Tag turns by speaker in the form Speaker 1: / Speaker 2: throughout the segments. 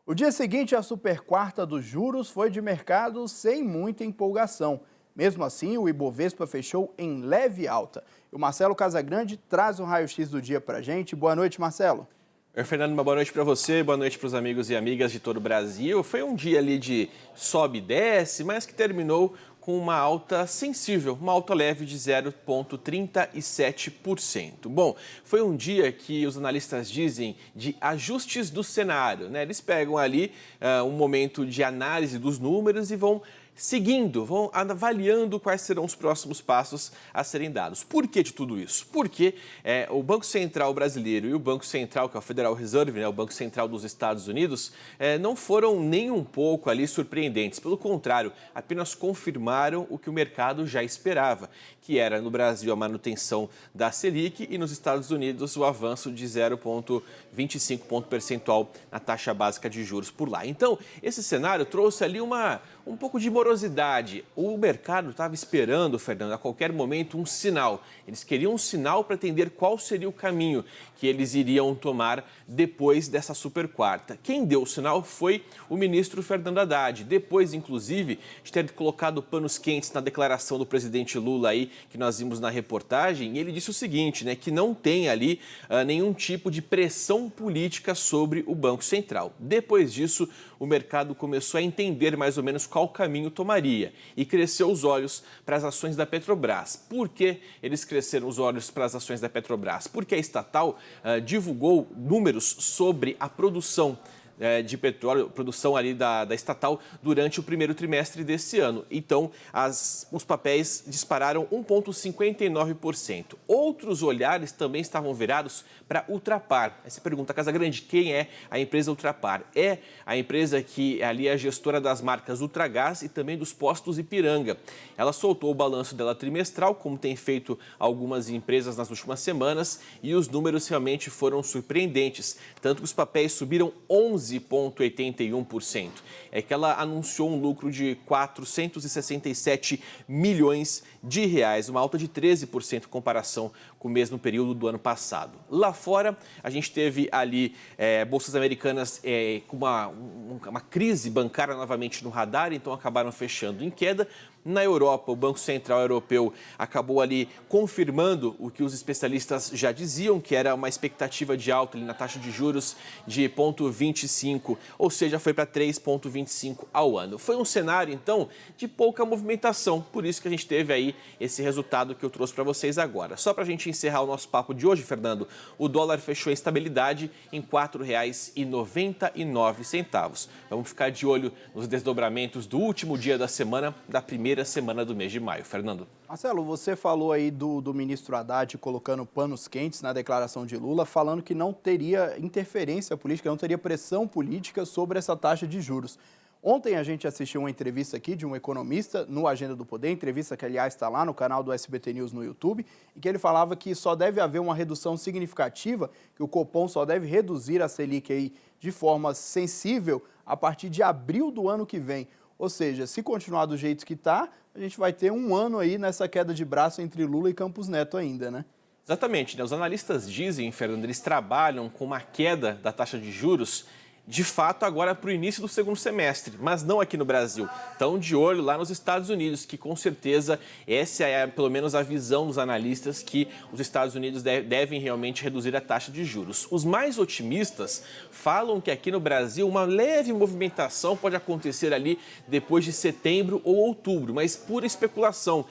Speaker 1: O dia seguinte à super quarta dos juros foi de mercado sem muita empolgação. Mesmo assim, o Ibovespa fechou em leve alta. E o Marcelo Casagrande traz um raio-x do dia para a gente. Boa noite, Marcelo.
Speaker 2: Oi, Fernando, uma boa noite para você, boa noite para os amigos e amigas de todo o Brasil. Foi um dia ali de sobe e desce, mas que terminou com uma alta sensível, uma alta leve de 0,37%. Bom, foi um dia que os analistas dizem de ajustes do cenário, né? Eles pegam ali um momento de análise dos números e vão seguindo, vão avaliando quais serão os próximos passos a serem dados. Por que de tudo isso? Porque o Banco Central brasileiro e o Banco Central, que é o Federal Reserve, né, o Banco Central dos Estados Unidos, não foram nem um pouco ali surpreendentes. Pelo contrário, apenas confirmaram o que o mercado já esperava, que era no Brasil a manutenção da Selic e nos Estados Unidos o avanço de 0,25 ponto percentual na taxa básica de juros por lá. Então, esse cenário trouxe ali um pouco de morosidade. O mercado estava esperando, Fernando, a qualquer momento um sinal. Eles queriam um sinal para entender qual seria o caminho que eles iriam tomar depois dessa super quarta. Quem deu o sinal foi o ministro Fernando Haddad. Depois, inclusive, de ter colocado panos quentes na declaração do presidente Lula aí, que nós vimos na reportagem, e ele disse o seguinte, né, que não tem ali nenhum tipo de pressão política sobre o Banco Central. Depois disso, o mercado começou a entender mais ou menos qual caminho tomaria e cresceu os olhos para as ações da Petrobras. Por que eles cresceram os olhos para as ações da Petrobras? Porque a estatal divulgou números sobre a produção de petróleo, produção ali da estatal durante o primeiro trimestre desse ano. Então, os papéis dispararam 1,59%. Outros olhares também estavam virados para Ultrapar. Aí você pergunta, Casagrande, quem é a empresa Ultrapar? É a empresa que ali é a gestora das marcas Ultragaz e também dos postos Ipiranga. Ela soltou o balanço dela trimestral, como tem feito algumas empresas nas últimas semanas, e os números realmente foram surpreendentes. Tanto que os papéis subiram 11,81%. É que ela anunciou um lucro de 467 milhões de reais, uma alta de 13% em comparação com o mesmo período do ano passado. Lá fora, a gente teve ali bolsas americanas com uma crise bancária novamente no radar, então acabaram fechando em queda. Na Europa, o Banco Central Europeu acabou ali confirmando o que os especialistas já diziam, que era uma expectativa de alta ali na taxa de juros de 0,25, ou seja, foi para 3,25 ao ano. Foi um cenário, então, de pouca movimentação, por isso que a gente teve aí esse resultado que eu trouxe para vocês agora. Só para a gente encerrar o nosso papo de hoje, Fernando, o dólar fechou em estabilidade em R$ 4,99. Vamos ficar de olho nos desdobramentos do último dia da semana, da primeira semana do mês de maio. Fernando.
Speaker 1: Marcelo, você falou aí do ministro Haddad colocando panos quentes na declaração de Lula, falando que não teria interferência política, não teria pressão política sobre essa taxa de juros. Ontem a gente assistiu uma entrevista aqui de um economista no Agenda do Poder, entrevista que, aliás, está lá no canal do SBT News no YouTube, e que ele falava que só deve haver uma redução significativa, que o Copom só deve reduzir a Selic aí de forma sensível a partir de abril do ano que vem. Ou seja, se continuar do jeito que está, a gente vai ter um ano aí nessa queda de braço entre Lula e Campos Neto ainda, né?
Speaker 2: Exatamente, né? Os analistas dizem, Fernando, eles trabalham com uma queda da taxa de juros de fato agora para o início do segundo semestre, mas não aqui no Brasil. Estão de olho lá nos Estados Unidos, que com certeza essa é pelo menos a visão dos analistas, que os Estados Unidos devem realmente reduzir a taxa de juros. Os mais otimistas falam que aqui no Brasil uma leve movimentação pode acontecer ali depois de setembro ou outubro, mas pura especulação.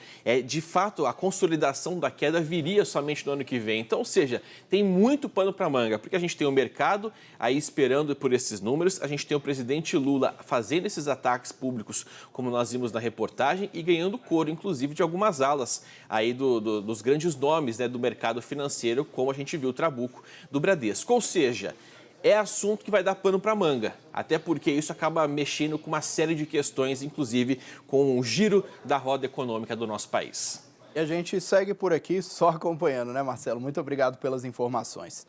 Speaker 2: De fato, a consolidação da queda viria somente no ano que vem. Então, ou seja, tem muito pano para manga, porque a gente tem o mercado aí esperando por esses números, a gente tem o presidente Lula fazendo esses ataques públicos, como nós vimos na reportagem, e ganhando coro, inclusive, de algumas alas aí dos grandes nomes, né, do mercado financeiro, como a gente viu o Trabuco do Bradesco. Ou seja, é assunto que vai dar pano para manga, até porque isso acaba mexendo com uma série de questões, inclusive com o giro da roda econômica do nosso país.
Speaker 1: E a gente segue por aqui só acompanhando, né, Marcelo? Muito obrigado pelas informações.